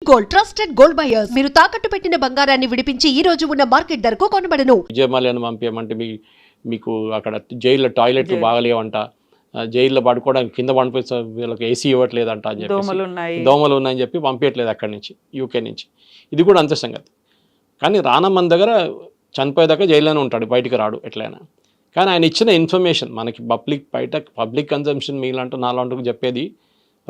Gold, trusted gold buyers. మీరు తాకట్టు పెట్టిన బంగారాన్ని విడిపించి ఈ రోజు ఉన్న మార్కెట్ ధరకు కొనబడను. విజయమాల్యాన్ని పంపించమంటే మీకు అక్కడ జైల్లో టాయిలెట్లు బాగలేవంట, జైల్లో పడుకోవడానికి కింద పంపిస్తే వీళ్ళకి ఏసీ ఇవ్వట్లేదంట అని చెప్పి దోమలు ఉన్నాయని చెప్పి పంపించట్లేదు అక్కడి నుంచి, యూకే నుంచి. ఇది కూడా అంతే సంగతి. కానీ రానమ్మన్ దగ్గర చనిపోయేదాకా జైల్లోనే ఉంటాడు, బయటికి రాడు ఎట్లయినా. కానీ ఆయన ఇచ్చిన ఇన్ఫర్మేషన్ మనకి పబ్లిక్ కన్జంప్షన్ మీలాంటి నాలాంటికి చెప్పేది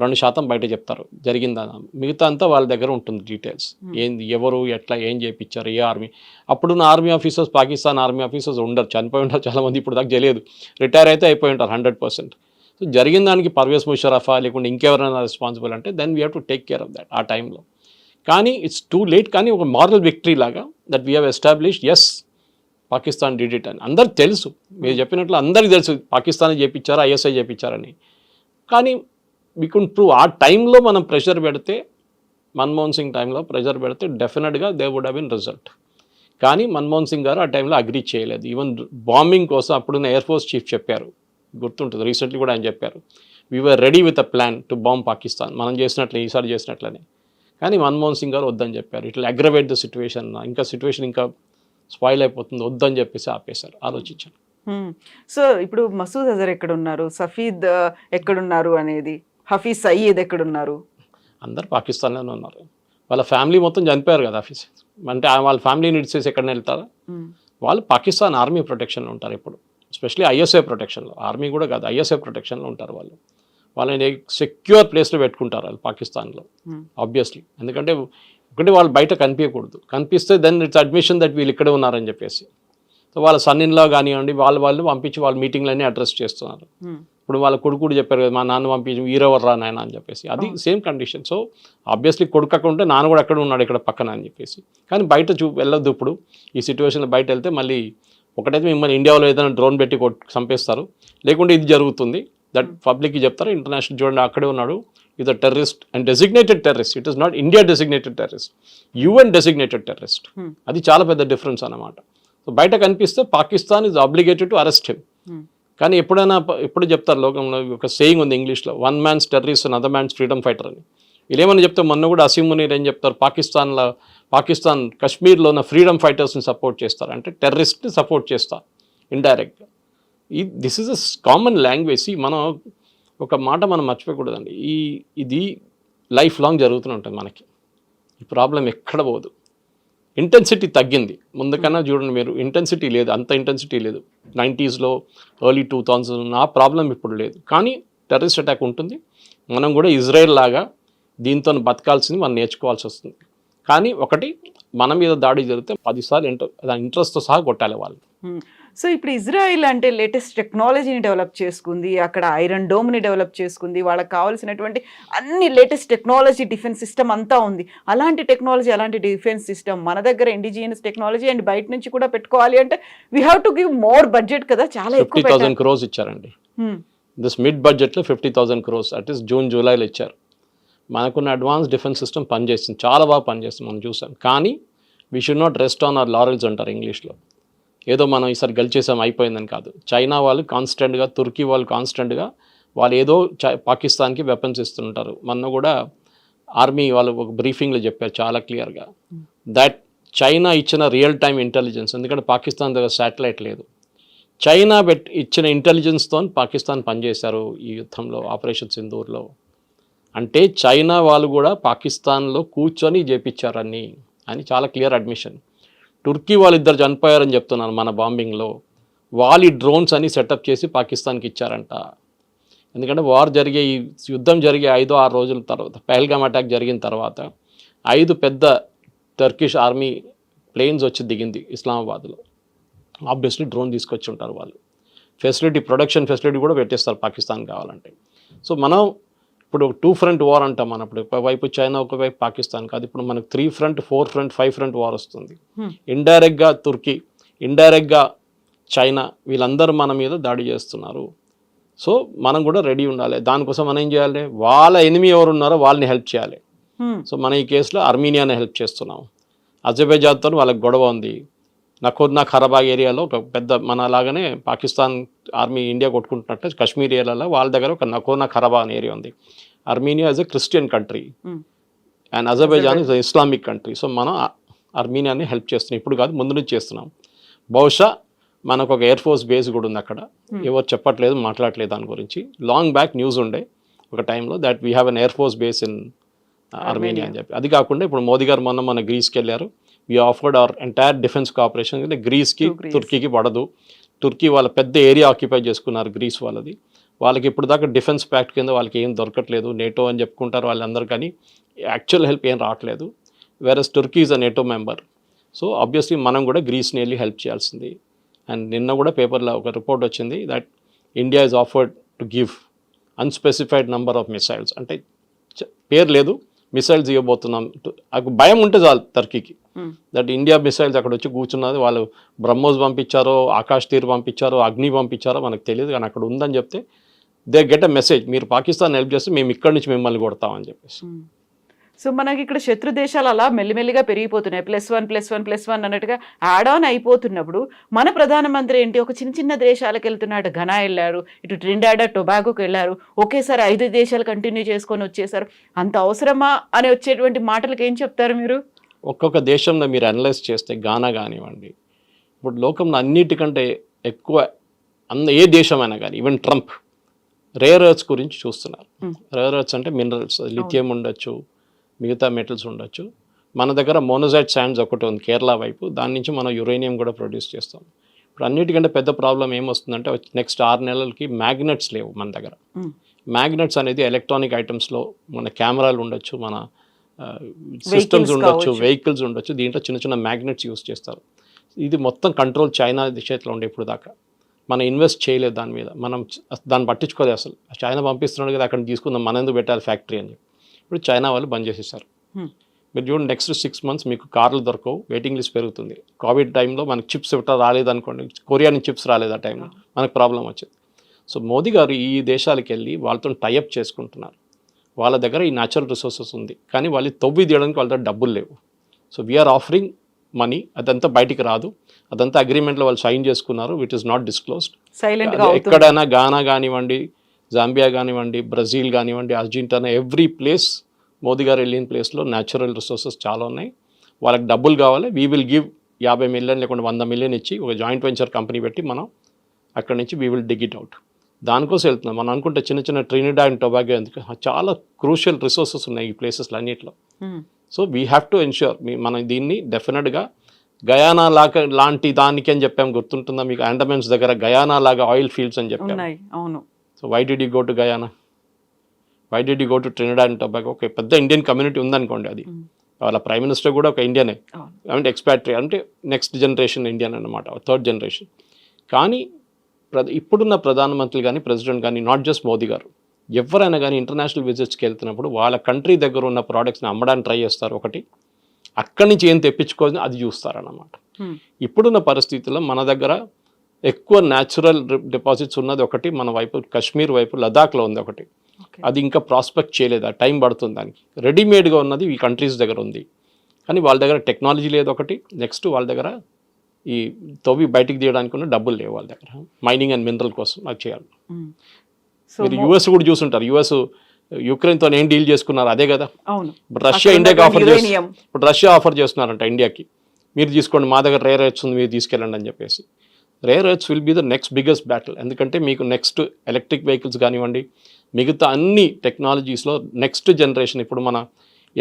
2% బయట చెప్తారు జరిగిందా, మిగతా అంతా వాళ్ళ దగ్గర ఉంటుంది డీటెయిల్స్. ఏంది, ఎవరు, ఎట్లా, ఏం చేయించారు, ఏ ఆర్మీ. అప్పుడున్న army officers, Pakistan army officers ఉండరు, చనిపోయి ఉంటారు చాలామంది. ఇప్పుడు దాకా తెలియదు, రిటైర్ అయితే అయిపోయి ఉంటారు 100%. సో జరిగిన దానికి పర్వేజ్ ముషరఫా లేకుంటే ఇంకెవరైనా రెస్పాన్సిబుల్ అంటే then we have to take care of that ఆ టైంలో. కానీ ఇట్స్ టూ లేట్. కానీ ఒక మారల్ విక్టరీ లాగా that we have established, yes Pakistan did it అని అందరికి తెలుసు. మీరు చెప్పినట్లు అందరికీ తెలుసు పాకిస్తాన్ చేయించారా, ఐఎస్ఐ చేయించారని. కానీ వీ కుడ్ ప్రూవ్. ఆ టైంలో మనం ప్రెషర్ పెడితే, మన్మోహన్ సింగ్ టైంలో ప్రెషర్ పెడితే డెఫినెట్గా they would have been result. కానీ మన్మోహన్ సింగ్ గారు ఆ టైంలో అగ్రీ చేయలేదు. ఈవెన్ బాంబింగ్ కోసం అప్పుడున్న ఎయిర్ ఫోర్స్ చీఫ్ చెప్పారు, గుర్తుంటుంది, రీసెంట్లీ కూడా ఆయన చెప్పారు, we were ready with a plan to bomb Pakistan, మనం చేసినట్లే ఈసారి చేసినట్లనే. కానీ మన్మోహన్ సింగ్ గారు వద్దని చెప్పారు. ఇట్లా అగ్రవేట్ ద సిచ్యువేషన్, ఇంకా సిచ్యువేషన్ ఇంకా స్పాయిల్ అయిపోతుంది, వద్దని చెప్పేసి ఆపేశారు, ఆలోచించారు. సో ఇప్పుడు మసూద్ అజర్ ఎక్కడున్నారు, సఫీద్ ఎక్కడున్నారు అనేది, హఫీజ్ సయీద్ ఎక్కడున్నారు? అందరు పాకిస్తాన్లోనే ఉన్నారు. వాళ్ళ ఫ్యామిలీ మొత్తం చనిపోయారు కదా హఫీజ్ అంటే. వాళ్ళ ఫ్యామిలీని ఇడిచేసి ఎక్కడనే వెళ్తారా? వాళ్ళు పాకిస్తాన్ ఆర్మీ ప్రొటెక్షన్లో ఉంటారు ఇప్పుడు, ఎస్పెషలీ ఐఎస్ఐ ప్రొటెక్షన్లో. ఆర్మీ కూడా కాదు, ఐఎస్ఐ ప్రొటెక్షన్లో ఉంటారు వాళ్ళు. వాళ్ళని సెక్యూర్ ప్లేస్లో పెట్టుకుంటారు వాళ్ళు పాకిస్తాన్లో, ఆబ్వియస్లీ. ఎందుకంటే ఒకటి వాళ్ళు బయట కనిపించకూడదు, కనిపిస్తే దెన్ ఇట్స్ అడ్మిషన్ దట్ వీళ్ళు ఇక్కడే ఉన్నారని చెప్పేసి. సో వాళ్ళ సన్నిన్లా కానివ్వండి, వాళ్ళు పంపించి వాళ్ళ మీటింగ్లన్నీ అడ్రస్ చేస్తున్నారు. ఇప్పుడు వాళ్ళ కొడుకు చెప్పారు కదా, మా నాన్న పంపించి వీరెవర్రా నాయన అని చెప్పేసి, అది సేమ్ కండిషన్. సో ఆబ్వియస్లీ కొడుకు అక్కడ ఉంటే నాన్న కూడా అక్కడ ఉన్నాడు ఇక్కడ పక్కన అని చెప్పేసి. కానీ బయట వెళ్ళొద్దు ఇప్పుడు ఈ సిచ్యువేషన్లో. బయట వెళ్తే మళ్ళీ ఒకటైతే మిమ్మల్ని ఇండియాలో ఏదైనా డ్రోన్ పెట్టి చంపేస్తారు, లేకుంటే ఇది జరుగుతుంది దట్ పబ్లిక్కి చెప్తారు. ఇంటర్నేషనల్ చూడండి అక్కడే ఉన్నాడు, ఇది terrorist and designated terrorist. It is not India designated terrorist, UN designated terrorist. అది చాలా పెద్ద డిఫరెన్స్ అన్నమాట. సో బయట కనిపిస్తే Pakistan is obligated to arrest him. కానీ ఎప్పుడు చెప్తారు లోకంలో ఒక సేయింగ్ ఉంది ఇంగ్లీష్లో, 1 man's terrorist and other man's freedom fighter అని. వీళ్ళేమని చెప్తే మొన్న కూడా అసీమ్ మునీర్ ఏం చెప్తారు, పాకిస్తాన్ కశ్మీర్లో ఉన్న ఫ్రీడమ్ ఫైటర్స్ని సపోర్ట్ చేస్తారు, అంటే టెర్రరిస్ట్ని సపోర్ట్ చేస్తారు ఇండైరెక్ట్గా. This is a common language. మనం ఒక మాట మనం మర్చిపోకూడదండి, ఇది లైఫ్ లాంగ్ జరుగుతూనే ఉంటుంది మనకి. ఈ ప్రాబ్లం ఎక్కడ పోదు. ఇంటెన్సిటీ తగ్గింది ముందుకన్నా చూడండి మీరు, ఇంటెన్సిటీ లేదు, అంత ఇంటెన్సిటీ లేదు. 90sలో ఎర్లీ 2000 ఆ ప్రాబ్లం ఇప్పుడు లేదు. కానీ టెర్రరిస్ట్ అటాక్ ఉంటుంది. మనం కూడా ఇజ్రాయెల్ లాగా దీంతో బతకాల్సింది మనం నేర్చుకోవాల్సి వస్తుంది. కానీ ఒకటి, మన మీద దాడి జరిగితే 10 సార్లు ఇంట్రెస్ట్తో సహా కొట్టాలి వాళ్ళు. సో ఇప్పుడు ఇజ్రాయిల్ అంటే లేటెస్ట్ టెక్నాలజీని డెవలప్ చేసుకుంది, అక్కడ ఐరన్ డోమ్ని డెవలప్ చేసుకుంది, వాళ్ళకి కావాల్సినటువంటి అన్ని లేటెస్ట్ టెక్నాలజీ, డిఫెన్స్ సిస్టమ్ అంతా ఉంది. అలాంటి టెక్నాలజీ, అలాంటి డిఫెన్స్ సిస్టమ్ మన దగ్గర ఇండిజినియస్ టెక్నాలజీ అండ్ బయట నుంచి కూడా పెట్టుకోవాలి అంటే we have to give more budget కదా. చాలా ఎక్కువ 50,000 crores ఇచ్చారండి. దిస్ మిడ్ బడ్జెట్లో 50,000 crores అట్ ఈస్ జూలైలో ఇచ్చారు. మనకున్న అడ్వాన్స్ డిఫెన్స్ సిస్టమ్ పనిచేస్తుంది, చాలా బాగా పనిచేస్తుంది, మనం చూసాం. కానీ we should not rest on hour laurels అంటారు ఇంగ్లీష్లో. ఏదో మనం ఈసారి గెలిచేసాం అయిపోయిందని కాదు. చైనా వాళ్ళు కాన్స్టెంట్గా, తుర్కీ వాళ్ళు కాన్స్టెంట్గా వాళ్ళు ఏదో పాకిస్తాన్కి వెపన్స్ ఇస్తుంటారు. మొన్న కూడా ఆర్మీ వాళ్ళు ఒక బ్రీఫింగ్లో చెప్పారు చాలా క్లియర్గా దట్ చైనా ఇచ్చిన రియల్ టైమ్ ఇంటెలిజెన్స్, ఎందుకంటే పాకిస్తాన్ దగ్గర శాటిలైట్ లేదు, చైనా ఇచ్చిన ఇంటెలిజెన్స్తో పాకిస్తాన్ పనిచేశారు ఈ యుద్ధంలో, ఆపరేషన్ సింధూర్లో. అంటే చైనా వాళ్ళు కూడా పాకిస్తాన్లో కూర్చొని చేపించారని అని చాలా క్లియర్ అడ్మిషన్. టుర్కీ వాళ్ళిద్దరు చనిపోయారని చెప్తున్నాను మన బాంబింగ్లో. వాళ్ళు డ్రోన్స్ అని సెటప్ చేసి పాకిస్తాన్కి ఇచ్చారంట. ఎందుకంటే ఈ యుద్ధం జరిగే 5-6 రోజుల తర్వాత, పహల్గామ్ అటాక్ జరిగిన తర్వాత 5 పెద్ద టర్కిష్ ఆర్మీ ప్లేన్స్ వచ్చి దిగింది ఇస్లామాబాద్లో. ఆబ్వియస్లీ డ్రోన్ తీసుకొచ్చి ఉంటారు వాళ్ళు. ప్రొడక్షన్ ఫెసిలిటీ కూడా పెట్టేస్తారు పాకిస్తాన్ కావాలంటే. సో మనం ఇప్పుడు 2 front వార్ అంటాం మనం. ఇప్పుడు ఒకవైపు చైనా, ఒకవైపు పాకిస్తాన్ కాదు, ఇప్పుడు మనకు 3 front, 4 front, 5 front వార్ వస్తుంది. ఇండైరెక్ట్గా తుర్కీ, ఇండైరెక్ట్గా చైనా, వీళ్ళందరూ మన మీద దాడి చేస్తున్నారు. సో మనం కూడా రెడీ ఉండాలి. దానికోసం మనం ఏం చేయాలి, వాళ్ళ ఎనిమి ఎవరు ఉన్నారో వాళ్ళని హెల్ప్ చేయాలి. సో మన ఈ కేసులో అర్మీనియాని హెల్ప్ చేస్తున్నాం. అజర్బైజాన్తో వాళ్ళకి గొడవ ఉంది. నకోర్నా ఖరబాగ్ ఏరియాలో ఒక పెద్ద మన లాగానే పాకిస్తాన్ ఆర్మీ ఇండియా కొట్టుకుంటున్నట్టు కశ్మీర్ ఏరియాలో వాళ్ళ దగ్గర ఒక నకోర్నా ఖరబాగ్ అనే ఏరియా ఉంది. Armenia is a Christian country. And Azerbaijan is Islamic country. So మనం ఆర్మీనియాని హెల్ప్ చేస్తున్నాం, ఇప్పుడు కాదు ముందు నుంచి చేస్తున్నాం. బహుశా మనకు ఒక ఎయిర్ ఫోర్స్ బేస్ కూడా ఉంది అక్కడ, ఎవరు చెప్పట్లేదు మాట్లాడలేదు దాని గురించి. లాంగ్ బ్యాక్ న్యూస్ ఉండే ఒక టైంలో that we have an air force base in Armenia అని చెప్పి. అది కాకుండా ఇప్పుడు మోదీ గారు మన గ్రీస్కి వెళ్ళారు. We offered our entire defence cooperation. గ్రీస్కి తుర్కీకి పడదు, తుర్కీ వాళ్ళ పెద్ద ఏరియా ఆక్యుపై చేసుకున్నారు గ్రీస్ వాళ్ళది. వాళ్ళకి ఇప్పుడు దాకా డిఫెన్స్ ప్యాక్ట్ కింద వాళ్ళకి ఏం దొరకట్లేదు, నేటో అని చెప్పుకుంటారు వాళ్ళందరూ, కానీ యాక్చువల్ హెల్ప్ ఏం రావట్లేదు. Whereas Turkey is a NATO member. So obviously మనం కూడా గ్రీస్ని వెళ్ళి హెల్ప్ చేయాల్సింది. అండ్ నిన్న కూడా పేపర్లో ఒక రిపోర్ట్ వచ్చింది that India is offered to give unspecified number of missiles, అంటే పేరు లేదు, మిసైల్స్ ఇవ్వబోతున్నాం. నాకు భయం ఉంటే చాలు టర్కీకి దట్ ఇండియా మిసైల్స్ అక్కడ వచ్చి కూర్చున్నది, వాళ్ళు బ్రహ్మోస్ పంపించారో, ఆకాష్ తీర్ పంపించారో, అగ్ని పంపించారో మనకు తెలియదు, కానీ అక్కడ ఉందని చెప్తే దే గెట్ అ మెసేజ్, మీరు పాకిస్తాన్ హెల్ప్ చేస్తే మేము ఇక్కడి నుంచి మిమ్మల్ని కొడతామని చెప్పేసి. సో మనకి ఇక్కడ శత్రు దేశాలు అలా మెల్లిమెల్లిగా పెరిగిపోతున్నాయి, +1 అన్నట్టుగా యాడ్ ఆన్ అయిపోతున్నప్పుడు మన ప్రధానమంత్రి ఏంటి ఒక చిన్న చిన్న దేశాలకు వెళ్తున్నాడు. ఘనా వెళ్ళారు, ఇటు ట్రినిడాడ్ టొబాగోకి వెళ్ళారు, ఒకేసారి 5 దేశాలు కంటిన్యూ చేసుకొని వచ్చేసారు. అంత అవసరమా అని వచ్చేటువంటి మాటలకు ఏం చెప్తారు మీరు? ఒక్కొక్క దేశంలో మీరు అనలైజ్ చేస్తే ఘనా కానివ్వండి, ఇప్పుడు లోకంలో అన్నిటికంటే ఎక్కువ ఏ దేశమైనా కానీ ఈవెన్ ట్రంప్ రేర్ ఎర్త్స్ గురించి చూస్తున్నారు. రేర్ ఎర్త్స్ అంటే మినరల్స్, లిథియం ఉండొచ్చు, మిగతా మెటల్స్ ఉండొచ్చు. మన దగ్గర మోనోజైట్ శాండ్స్ ఒకటి ఉంది కేరళ వైపు, దాని నుంచి మనం యురేనియం కూడా ప్రొడ్యూస్ చేస్తాం. ఇప్పుడు అన్నిటికంటే పెద్ద ప్రాబ్లం ఏమొస్తుందంటే నెక్స్ట్ 6 నెలలకి మ్యాగ్నెట్స్ లేవు మన దగ్గర. మ్యాగ్నెట్స్ అనేది ఎలక్ట్రానిక్ ఐటమ్స్లో మన కెమెరాలు ఉండొచ్చు, మన సిస్టమ్స్ ఉండొచ్చు, వెహికల్స్ ఉండొచ్చు, దీంట్లో చిన్న చిన్న మ్యాగ్నెట్స్ యూస్ చేస్తారు. ఇది మొత్తం కంట్రోల్ చైనా చేతిలో ఉండే ఇప్పుడు దాకా. మనం ఇన్వెస్ట్ చేయలేదు దాని మీద, మనం దాన్ని పట్టించుకోలేదు అసలు. చైనా పంపిస్తున్నాడు కదా అక్కడ తీసుకుందాం, మన ఎందుకు పెట్టాలి ఫ్యాక్టరీ అని చెప్పి. ఇప్పుడు చైనా వాళ్ళు బంద్ చేసేసారు. మీరు చూడండి నెక్స్ట్ 6 months మీకు కార్లు దొరకవు, వెయిటింగ్ లిస్ట్ పెరుగుతుంది. కోవిడ్ టైంలో మనకు చిప్స్ ఇవ్వటం రాలేదనుకోండి, కొరియా నుంచి చిప్స్ రాలేదు ఆ టైంలో, మనకు ప్రాబ్లం వచ్చింది. సో మోదీ గారు ఈ దేశాలకు వెళ్ళి వాళ్ళతో టైఅప్ చేసుకుంటున్నారు. వాళ్ళ దగ్గర ఈ న్యాచురల్ రిసోర్సెస్ ఉంది, కానీ వాళ్ళు తవ్వి తీయడానికి వాళ్ళ దగ్గర డబ్బులు లేవు. సో వీఆర్ ఆఫరింగ్ మనీ, అదంతా బయటికి రాదు, అదంతా అగ్రిమెంట్లో వాళ్ళు సైన్ చేసుకున్నారు, విచ్ ఇస్ నాట్ డిస్క్లోజ్డ్. ఎక్కడైనా ఘానా కానివ్వండి, జాంబియా కానివ్వండి, బ్రెజిల్ కానివ్వండి, అర్జెంటీనా, ఎవ్రీ ప్లేస్ మోదీ గారు వెళ్ళిన ప్లేస్లో న్యాచురల్ రిసోర్సెస్ చాలా ఉన్నాయి. వాళ్ళకి డబ్బులు కావాలి, వీ విల్ గివ్ 50 million లేకుండా 100 million ఇచ్చి ఒక జాయింట్ వెంచర్ కంపెనీ పెట్టి మనం అక్కడి నుంచి we will dig it out. దానికోసం వెళ్తున్నాం. మనం అనుకుంటే చిన్న చిన్న ట్రినిడాడ్ అండ్ టొబాగో ఎందుకు, చాలా క్రూషియల్ రిసోర్సెస్ ఉన్నాయి ఈ ప్లేసెస్లో అన్నింటిలో. So we have to ensure మనం దీన్ని డెఫినెట్గా గయానా లాగా లాంటి దానికి అని చెప్పాము, గుర్తుంటుందా మీకు? అండమాన్స్ దగ్గర గయానా లాగా ఆయిల్ ఫీల్డ్స్ అని చెప్పాము. అవును. So why did you go to Guyana, why did you go to Trinidad and Tobago? ఒక పెద్ద ఇండియన్ కమ్యూనిటీ ఉందనుకోండి, అది వాళ్ళ ప్రైమ్ మినిస్టర్ కూడా ఒక ఇండియనే, అంటే ఎక్స్పాట్రీ, అంటే నెక్స్ట్ జనరేషన్ ఇండియన్ అన్నమాట, 3rd generation. కానీ ఇప్పుడున్న ప్రధానమంత్రి కానీ ప్రెసిడెంట్ కానీ, నాట్ జస్ట్ మోదీ గారు, ఎవరైనా కానీ ఇంటర్నేషనల్ విజిట్స్కి వెళ్తున్నప్పుడు వాళ్ళ కంట్రీ దగ్గర ఉన్న ప్రోడక్ట్స్ని అమ్మడానికి ట్రై చేస్తారు. ఒకటి అక్కడి నుంచి ఏం తెప్పించుకోవాలి అది చూస్తారన్నమాట. ఇప్పుడున్న పరిస్థితుల్లో మన దగ్గర ఎక్కువ న్యాచురల్ డిపాజిట్స్ ఉన్నది ఒకటి, మన వైపు కాశ్మీర్ వైపు లదాఖ్లో ఉంది ఒకటి, అది ఇంకా ప్రాస్పెక్ట్ చేయలేదు, ఆ టైం పడుతుంది దానికి. రెడీమేడ్గా ఉన్నది ఈ కంట్రీస్ దగ్గర ఉంది, కానీ వాళ్ళ దగ్గర టెక్నాలజీ లేదు ఒకటి, నెక్స్ట్ వాళ్ళ దగ్గర ఈ తవ్వి బయటికి తీయడానికి ఉన్న డబ్బులు లేవు వాళ్ళ దగ్గర, మైనింగ్ అండ్ మినరల్ కోసం అది చేయాలి. మీరు యుఎస్ కూడా చూసుంటారు, యుఎస్ యుక్రెయిన్తో ఏం డీల్ చేసుకున్నారు అదే కదా. ఇప్పుడు రష్యా ఇండియాకి ఇప్పుడు రష్యా ఆఫర్ చేస్తున్నారంట ఇండియాకి, మీరు తీసుకోండి మా దగ్గర రేర్ ఎర్త్స్ ఉంది మీరు తీసుకెళ్ళండి అని చెప్పేసి. Rare earths will be the next biggest battle, ఎందుకంటే మీకు నెక్స్ట్ ఎలక్ట్రిక్ వెహికల్స్ కానివ్వండి, మిగతా అన్ని టెక్నాలజీస్లో నెక్స్ట్ జనరేషన్. ఇప్పుడు మన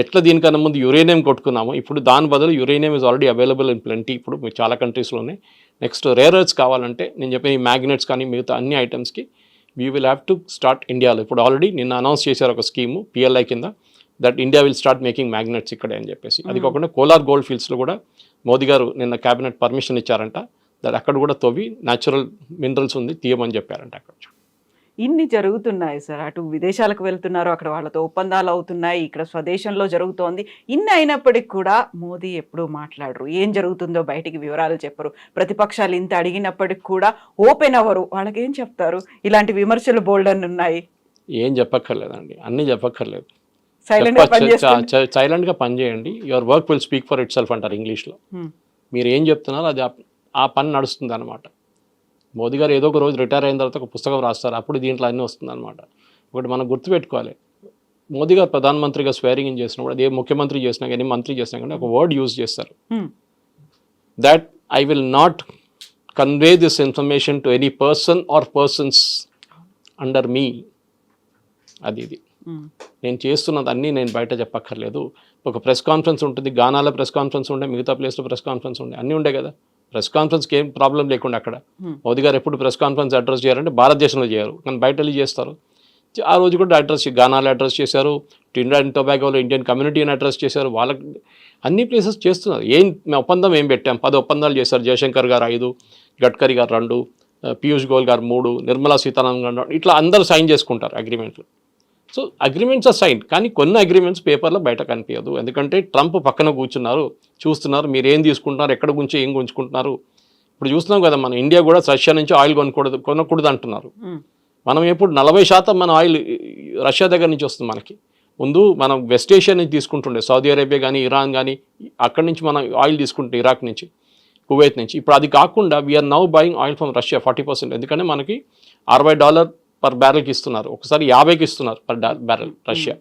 ఎట్లా దీనికన్నా ముందు యురేనియం కొట్టుకున్నాము, ఇప్పుడు దాని బదులు uranium is already available in plenty ఇప్పుడు మీకు చాలా కంట్రీస్లోనే. నెక్స్ట్ రేర్ ఎర్త్స్ కావాలంటే నేను చెప్పిన ఈ మ్యాగ్నెట్స్ కానీ మిగతా అన్ని ఐటమ్స్కి we will have to start ఇండియాలో. ఇప్పుడు ఆల్రెడీ నిన్న అనౌన్స్ చేశారు ఒక స్కీము పిఎల్ఐ కింద, that India will start making magnets ఇక్కడే అని చెప్పేసి. అది కాకుండా కోలార్ గోల్డ్ ఫీల్డ్స్లో కూడా మోదీ గారు నిన్న క్యాబినెట్ పర్మిషన్ ఇచ్చారంట, దట్ అక్కడ కూడా తవ్వి న్యాచురల్ మినరల్స్ ఉంది తీయమని చెప్పారంట. అక్కడ ఇన్ని జరుగుతున్నాయి సార్, అటు విదేశాలకు వెళ్తున్నారు, అక్కడ వాళ్ళతో ఒప్పందాలు అవుతున్నాయి, ఇక్కడ స్వదేశంలో జరుగుతోంది. ఇన్ని అయినప్పటికీ కూడా మోదీ ఎప్పుడూ మాట్లాడరు, ఏం జరుగుతుందో బయటికి వివరాలు చెప్పరు. ప్రతిపక్షాలు ఇంత అడిగినప్పటికి కూడా ఓపెన్ అవ్వరు. వాళ్ళకి ఏం చెప్తారు? ఇలాంటి విమర్శలు బోల్డ్ అని ఉన్నాయి. ఏం చెప్పక్కర్లేదండి, అన్నీ చెప్పక్కర్లేదు, సైలెంట్గా పనిచేయండి. Your work will speak for it self అంటారు ఇంగ్లీష్లో. మీరు ఏం చెప్తున్నారో అది ఆ పని నడుస్తుంది అనమాట. మోదీ గారు ఏదో ఒక రోజు రిటైర్ అయిన తర్వాత ఒక పుస్తకం రాస్తారు, అప్పుడు దీంట్లో అన్నీ వస్తుంది అనమాట. ఒకటి మనం గుర్తుపెట్టుకోవాలి, మోదీ గారు ప్రధానమంత్రిగా స్వేరింగ్ ఇన్ చేసినప్పుడు అదే ముఖ్యమంత్రి చేసినా కానీ మంత్రి చేసినా కానీ ఒక వర్డ్ యూజ్ చేస్తారు, that I will not convey this information to any person or persons under me. అది ఇది నేను చేస్తున్నది అన్నీ నేను బయట చెప్పక్కర్లేదు. ఒక ప్రెస్ కాన్ఫరెన్స్ ఉంటుంది, గానాలో ప్రెస్ కాన్ఫరెన్స్ ఉండే, మిగతా ప్లేస్లో ప్రెస్ కాన్ఫరెన్స్ ఉండే, అన్నీ ఉండే కదా. ప్రెస్ కాన్ఫరెన్స్కి ఏం ప్రాబ్లం లేకుండా అక్కడ మోదీ గారు ఎప్పుడు ప్రెస్ కాన్ఫరెన్స్ అడ్రస్ చేయాలంటే భారతదేశంలో చేయరు, కానీ బయట వెళ్ళి చేస్తారు. ఆ రోజు కూడా అడ్రస్ గానాలో అడ్రస్ చేశారు, ట్రినిడాడ్ అండ్ టొబాగోలో ఇండియన్ కమ్యూనిటీని అడ్రస్ చేశారు. వాళ్ళకి అన్ని ప్లేసెస్ చేస్తున్నారు. ఏం ఒప్పందం ఏం పెట్టాం, 10 ఒప్పందాలు చేశారు. జయశంకర్ గారు 5, గడ్కరీ గారు 2, పీయూష్ గోయల్ గారు 3, నిర్మలా సీతారామన్ గారు 2, ఇట్లా అందరూ సైన్ చేసుకుంటారు అగ్రిమెంట్లు. సో అగ్రిమెంట్స్ ఆర్ సైన్, కానీ కొన్ని అగ్రిమెంట్స్ పేపర్లో బయట కనిపించదు. ఎందుకంటే ట్రంప్ పక్కన కూర్చున్నారు, చూస్తున్నారు మీరు ఏం తీసుకుంటున్నారు, ఎక్కడ గురించి ఏం గుంజుకుంటున్నారు. ఇప్పుడు చూస్తున్నాం కదా, మన ఇండియా కూడా రష్యా నుంచి ఆయిల్ కొనకూడదు అంటున్నారు. మనం ఎప్పుడు 40% మన ఆయిల్ రష్యా దగ్గర నుంచి వస్తుంది. మనకి ముందు మనం వెస్ట్ ఏషియా నుంచి తీసుకుంటుండే, సౌదీ అరేబియా కానీ ఇరాన్ కానీ, అక్కడి నుంచి మనం ఆయిల్ తీసుకుంటే ఇరాక్ నుంచి, కువైత్ నుంచి. ఇప్పుడు అది కాకుండా we're now buying oil from Russia 40%. ఎందుకంటే మనకి $60 పర్ బ్యారెల్కి ఇస్తున్నారు, ఒకసారి 50కి ఇస్తున్నారు పర్ బ్యారెల్ రష్యా.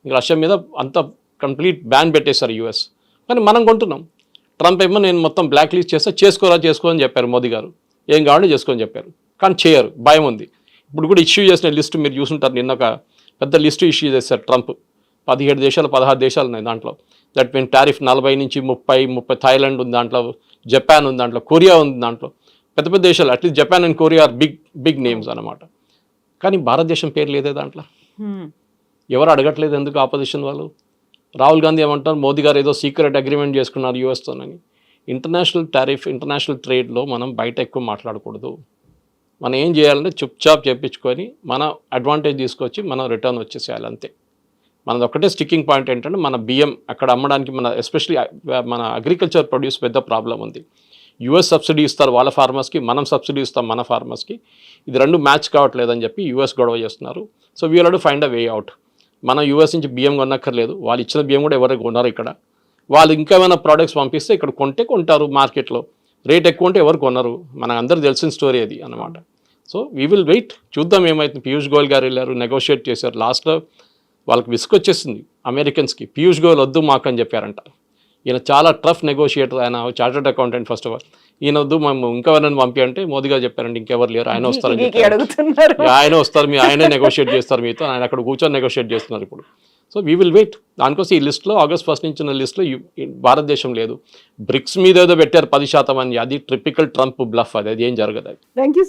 ఇంకా రష్యా మీద అంత కంప్లీట్ బ్యాన్ పెట్టేశారు యూఎస్, కానీ మనం కొంటున్నాం. ట్రంప్ ఏమో నేను మొత్తం బ్లాక్ లిస్ట్ చేస్తే చేసుకోని చెప్పారు మోదీ గారు, ఏం కావాలంటే చేసుకొని చెప్పారు, కానీ చేయరు, భయం ఉంది. ఇప్పుడు కూడా ఇష్యూ చేసిన లిస్టు మీరు చూసుంటారు, నిన్న ఒక పెద్ద లిస్టు ఇష్యూ చేశారు ట్రంప్. 17 దేశాలు 16 దేశాలు ఉన్నాయి దాంట్లో. దట్ మీన్ టారిఫ్ 40 నుంచి 30 థాయిలాండ్ ఉంది దాంట్లో, జపాన్ ఉంది దాంట్లో, కొరియా ఉంది దాంట్లో. పెద్ద పెద్ద దేశాలు, at least Japan and Korea are big names అనమాట. కానీ భారతదేశం పేరు లేదే దాంట్లో. ఎవరు అడగట్లేదు ఎందుకు ఆపోజిషన్ వాళ్ళు. రాహుల్ గాంధీ ఏమంటారు, మోదీ గారు ఏదో సీక్రెట్ అగ్రిమెంట్ చేసుకున్నారు యూఎస్తోనని. ఇంటర్నేషనల్ టారిఫ్, ఇంటర్నేషనల్ ట్రేడ్లో మనం బయట ఎక్కువ మాట్లాడకూడదు. మనం ఏం చేయాలంటే చుప్చాప్ చేయించుకొని మన అడ్వాంటేజ్ తీసుకొచ్చి మనం రిటర్న్ వచ్చేసేయాలి అంతే. మనది ఒకటే స్టిక్కింగ్ పాయింట్ ఏంటంటే మన బియ్యం అక్కడ అమ్మడానికి మన ఎస్పెషలీ మన అగ్రికల్చర్ ప్రొడ్యూస్ పెద్ద ప్రాబ్లం ఉంది. యూఎస్ సబ్సిడీ ఇస్తారు వాళ్ళ ఫార్మర్స్కి, మనం సబ్సిడీ ఇస్తాం మన ఫార్మర్స్కి. ఇది 2 మ్యాచ్ కావట్లేదని చెప్పి యూఎస్ గొడవ చేస్తున్నారు. So we will have to find a way out. మనం యూఎస్ నుంచి బియ్యం కొనక్కర్లేదు, వాళ్ళు ఇచ్చిన బియ్యం కూడా ఎవరు కొన్నారు ఇక్కడ. వాళ్ళు ఇంకేమైనా ప్రోడక్ట్స్ పంపిస్తే ఇక్కడ కొంటారు మార్కెట్లో. రేట్ ఎక్కువ ఉంటే ఎవరు కొనరు, మనకు అందరూ తెలిసిన స్టోరీ అది అన్నమాట. సో వీ విల్ వెయిట్, చూద్దాం ఏమైతుంది. పీయూష్ గోయల్ గారు వెళ్ళారు, నెగోషియేట్ చేశారు. లాస్ట్లో వాళ్ళకి విసుకొచ్చేసింది అమెరికన్స్కి, పీయూష్ గోయల్ వద్దు మాకు అని చెప్పారంట. ఈయన చాలా టఫ్ నెగోషియేటర్, ఆయన chartered accountant first of all. ఈయన వద్దు మేము ఇంకెవరైనా పంపి అంటే మోదీ గారు చెప్పారంటే ఇంకెవరు లేరు, ఆయన వస్తారని చెప్పారు. ఆయన వస్తారు, ఆయనే నెగోషియేట్ చేస్తారు మీతో, ఆయన అక్కడ కూర్చొని నెగోషియేట్ చేస్తున్నారు ఇప్పుడు. So we will wait. దానికోసం ఈ లిస్ట్లో August 1 నుంచి ఉన్న లిస్ట్లో భారతదేశం లేదు. బ్రిక్స్ మీద ఏదో పెట్టారు 10% అని, అది ట్రిపికల్ ట్రంప్ బ్లఫ్, అది ఏం జరగదు. Thank you.